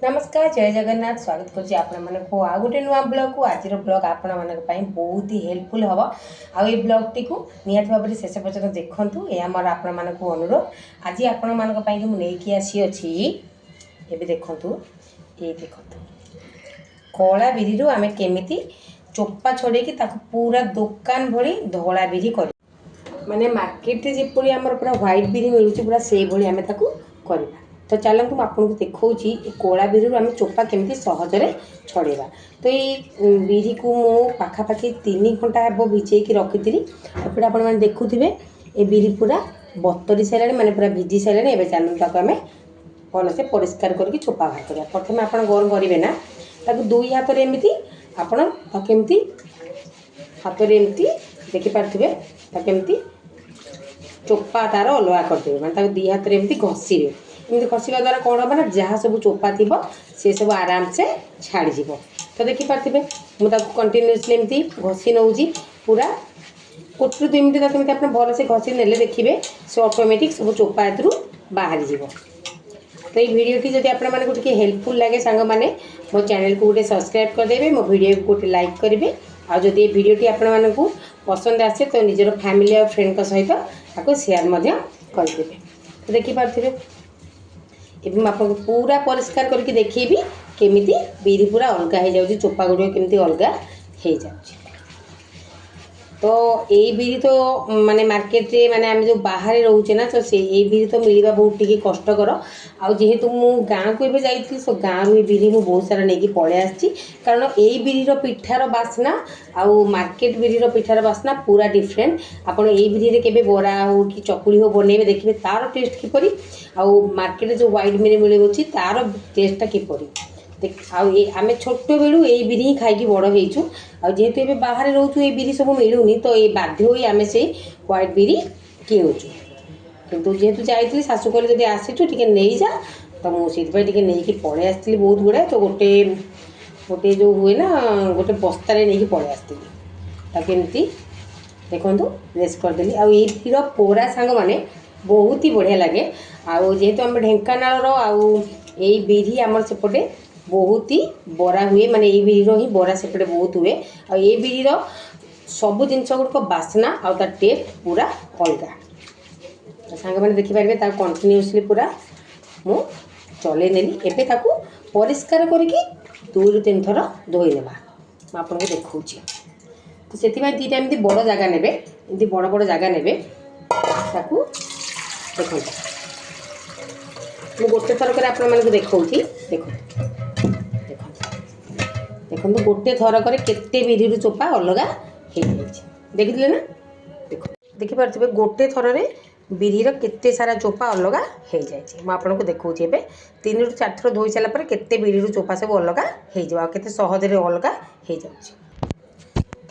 नमस्कार जय जगन्नाथ स्वागत करुच्ची आपको आ गोटे नुआ ब्लॉग को आज ब्लॉग आपण मानी बहुत ही हेल्पफुल हम आई ब्लॉग टी को निहत भाव में शेष पर्यटन देखूँ यह मोर आपण मानक अनुरोध आज आपण मानी मुझे आसी अच्छी ये देखूँ ये देखूँ कला बिरी आम केमी चोपा छड़े पूरा दुकान भली धला बिरी कर माने मार्केट जपरी आमर पूरा व्हाइट बिरी मिलूँ पूरा से भाई आम करवा तो चलतु आपको देखा कला बिरी आम चोपा केमी सहजरे छड़ेगा। तो ये बिरी को मु पाखापाखि 3 घंटा हे भिजैकी रखी एपटे आप देखुवे ये बिरी पूरा बतरी सारे माने पूरा भिजी सारे एवं चलता आम भलसे परिष्कार करके चोपा बाहर करा। प्रथम आप गरम करेंगे ना ताकू दुई हाथ में एमती आपमती हाथ में एमती देखिपे केमती चोपा तार अलग करदे मैं दी हाथ में एमती घषिबे एमती घषा द्वारा कौन हम ना जहाँ सब चोपा थी से सब आराम से छाड़ीज। तो देखिपे मुझे कंटिन्यूसली एमती घषि नौ पूरा कोटू 2 मिनट तक आप भलसे घषि ने देखिए से ऑटोमेटिक सब चोपा ए बाहरी जीव। तो ये वीडियोटी जब आपको हेल्पफुल लगे सांग मैंने मो चैनल को गोटे सब्सक्राइब करदे मो वीडियो को गोटे लाइक करेंगे आदि ये वीडियोटी आपको पसंद आसे तो निजर फैमिली और फ्रेंड सहित आपको शेयर करदे। तो देखिपे एवं आपको पूरा परिष्कार करके देखी केमिति बिरी पूरा अलग हो जाए चोपा गुड़ केमती अलग हो जाए। तो यही बिरी तो माने मार्केट रे माने आम जो बाहर रोचे ना तो से ये बिरी तो मिलवा बहुत टी कष्टर आउ जेहेतु मु गाँव को जाइए सो गाँव रू बिरी मु बहुत सारा नहीं पलि आसी कारण यही बिरीर पिठार बास्ना आउ मार्केट बिरीर पिठार बास्ना पूरा डिफरेंट। आपड़ यही बिरी के बरा हो कि चकुली हो बनइबे देखिए तार टेस्ट किपरि आउ मार्केट जो व्हाइट बिरी मिलूँ तार टेस्टा किपरि आम छोट बेलू यही बिरी ही खाई बड़ होइचु जेहेतु ये बाहर रोचु ये बिरी सब मिलूनी तो ये बाध्य हो आम से व्हाइट बिरी किणुचु किंतु जेहेतु जाइए शाशु कहले जब आसीचु टी नहीं जा तो मुझे नहीं पलि आसती बहुत गुड़ाए तो गोटे गोटे जो हुए ना गोटे बस्तार नहीं पलि आसती केमती देखूँ रेस्ट करदेली आईर पोरा सांग मैंने बहुत ही बढ़िया लगे जेहेतु आम ढेंकानाल आई बिरी आमर सेपटे बहुत ही बरा हुए माने ये बिरीर ही बरा सेपटे बहुत हुए आ ये बिरीर सब जिनस गुड़क बास्ना आ टेस्ट पूरा अलग सांग मैंने देखिपारे कंटिन्यूसली पूरा मु चले नेली एबे ताकू परिष्कार करके 2 ରୁ 3 थर धोई नेबा आपको देखा। तो से दीटा एमती बड़ जगह ने एमती बड़ बड़ जगह ने ताकू देखो मु गोटे थरक आपको देखा देखो देखो गोटे थरक केते बिरी चोपा अलग हो देखिए ना देख देखिपे गोटे थर बिरीर केते सारा चोपा अलग हो जाए। मुझे देखा 3 ରୁ 4 थर धोई सारापर केते बिरी चोपा सब अलग हो केते सहजरे अलग हो जाए।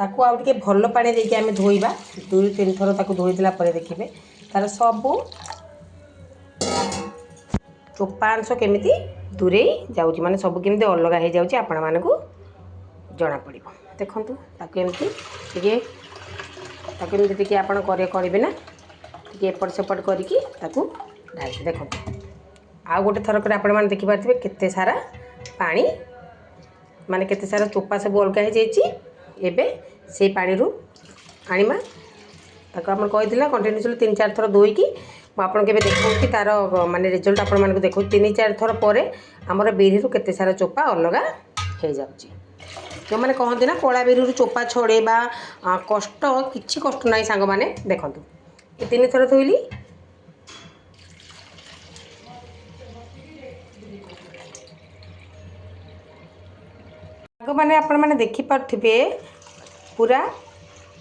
आउे भल पानी देके आम धोइबा 2 ରୁ 3 थर धोईदेला देखिए तार सब चोपा अंश केमिति दूरे जाऊँ माने सब केमिति अलग हो जाऊँ आपण मानकू जना पड़ देखूँ एमती टी आप करेंगे ना टी एपट सेपट करके ढाल देखो आउ गोटे थरक आपण मैंने देखिपे केते सारा पानी माने केते सारा चोपा सब अलग हो जाए से पानी रू आनिमा ताको आप कही कंटिन्यूसली 3-4 थर धोईकी मुझे के देखा तार माने रिजल्ट आपण मानक देखो 3-4 थर पर आमर बिरी केते सारा चोपा अलग हो जाए। जो मैंने कहते ना कला बिरी चोपा छड़ेबा कष्ट किसी कष्ट ना सांग मैंने देखूँ ये 3 थर धोइली मैंने आपण मैंने देखिपे पूरा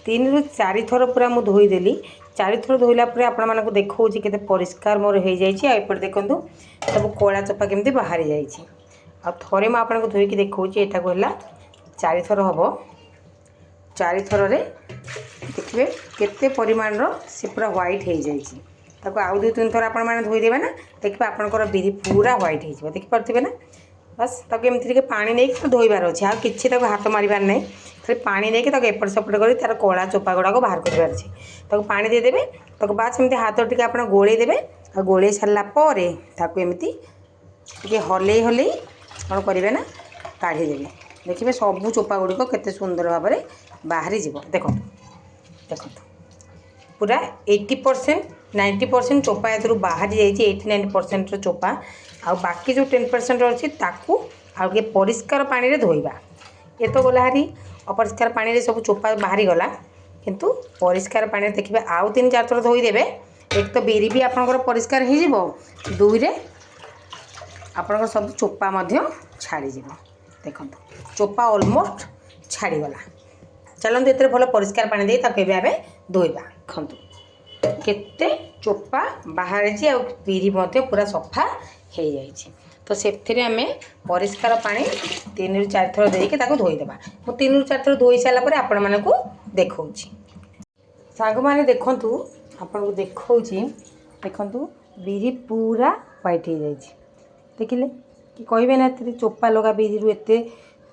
3 ରୁ 4 थर पूरा मुझे धोईदेली 4 थर धोइला आपण मानक देखा के परिष्कार मोर हो जाए। एपटे देखूँ सब कला चोपा केमती बाहरी जाइए थे मुझे धोईकी देखा यहाँ 4 थर हम 4 थर देखिए केते परिमाण से पूरा व्हाइट हो जाए आउ 2-3 थर आपण मैंने धोईदेवे ना देखिए आपंकर बिरी पूरा व्हाइट हो देखिपे ना बस एमती पानी नहीं तो धोइबार अच्छे आ कि हाथ मारिबार नहीं खाली पानी नहीं एपट सेपट कर तार कला चोपा गुड़ाक बाहर करार अच्छे पानी देदेवे बास एमती हाथ टी आप गोलेदेवे गोले सारापर एमती हल्ई हल्ई କ'ଣ କରିବେ ନା କାଢ଼ିଦେବେ। ଦେଖିବେ ସବୁ ଚୋପା ଗୁଡ଼ିକ କେତେ ସୁନ୍ଦର ଭାବରେ ବାହାରି ଯିବ। ଦେଖନ୍ତୁ ଦେଖନ୍ତୁ पूरा 80% 90% चोपा एथरू बाहरी जाइए 89% चोपा आ बाकी जो 10% अच्छी ताकू आगे परिष्कार पानी रे धोइबा। ये तो गला हरी अपरिष्कार पानी रे सब चोपा बाहरी गला किंतु परिष्कार पानी रे देखिबे आउ 3-4 थर धोई देबे। एक तो बिरी भी आपनकर परिष्कार हे जिवो, दुई रे आपनकर सब चोपा मध्य छाड़ी जिवो। देखंतु चोपा ऑलमोस्ट छाड़ी गला। चलते ये भल परिष्कार पानी दे ताके आमे धोइबा। देखंतु केते चोपा बाहर बिरी पूरा सफा हो जाइए। तो से परिष्कार पानी 3-4 थर देके धोईदेवा। मु 3-4 थर धोई सारापर आपण मानक देखा सांग मैंने देखु आपन को देखा बिरी पूरा व्हाइट हो जाए। देखिले कि कहे ना चोपा लगा बिरी एत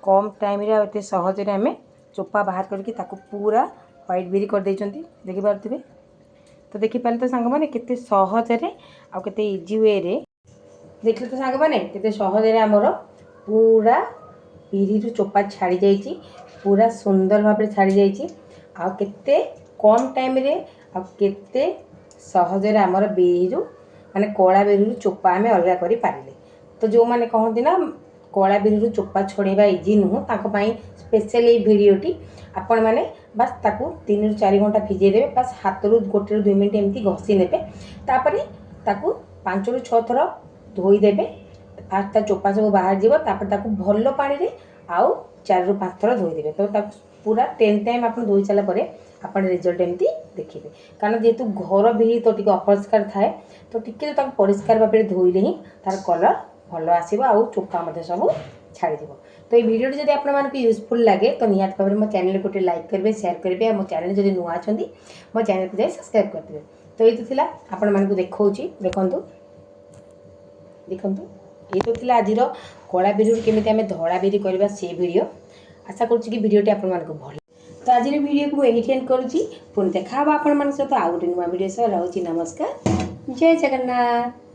कम टाइम एत सहज आम चोपा बाहर करके पूरा व्हाइट बिरी कर देइचंती। देखि पारथिबे तो देखि पाले तो सांग माने केते सहज रे आ केते इजी वे रे देखले तो सांग माने केते सहज रे हमर पूरा बिरी रो चोपा छाड़ी जाइची। पूरा सुंदर भाव में छाड़ी जाइची आ केते कम टाइम रे आ केते सहज रे हमर बिरी रो माने कोला बिरी रो चोपा हमें अलग करि पारिले। तो जो माने कहंती ना कोला बिरी रो चोपा छोड़ेबा इजी नुह ताको पई स्पेशल ए वीडियोटी आपण माने बस ताकू 3-4 घंटा भिजे देबे। बस हाथ रू 1-2 मिनिट एमती घसी नेबे। तापरे ताकू 5-6 थर धोई देबे। फास्ट ता चोपा सब बाहर जीवो। तापर ताकू भलो पानी रे आउ 4-5 थर धोई देबे। तो ताकू पूरा 10 टाइम आपण धोई साला परे आपण रिजल्ट एमती देखिबे। कारण जेतु घर बिही तो टिके अपरिष्कार थाए तो टिके ताकू परिष्कार भाबे धोइले ही तार कलर भलो आसीबो आउ चोपा मध्ये सब छाड़ी दिबो। तो ये वीडियो जब आप यूजफुल लगे तो निहात भाव में मो चैनल को लाइक करेंगे, शेयर करेंगे। मो चैनल जब नुआ अच्छा मो चैनल को जाए सब्सक्राइब करते। तो ये तो आपण मानक देखा देखु देखु ये तो आज कला बिरी केमी आम धड़ा बिरी करवा से वीडियो। आशा करुँच कि वीडियोटी आप भल। तो आज वीडियो को यही एंड करुँची। पुणी देखा आप सहित आउ गोटे नुआ वीडियो सह रहुछि। नमस्कार, जय जगन्नाथ।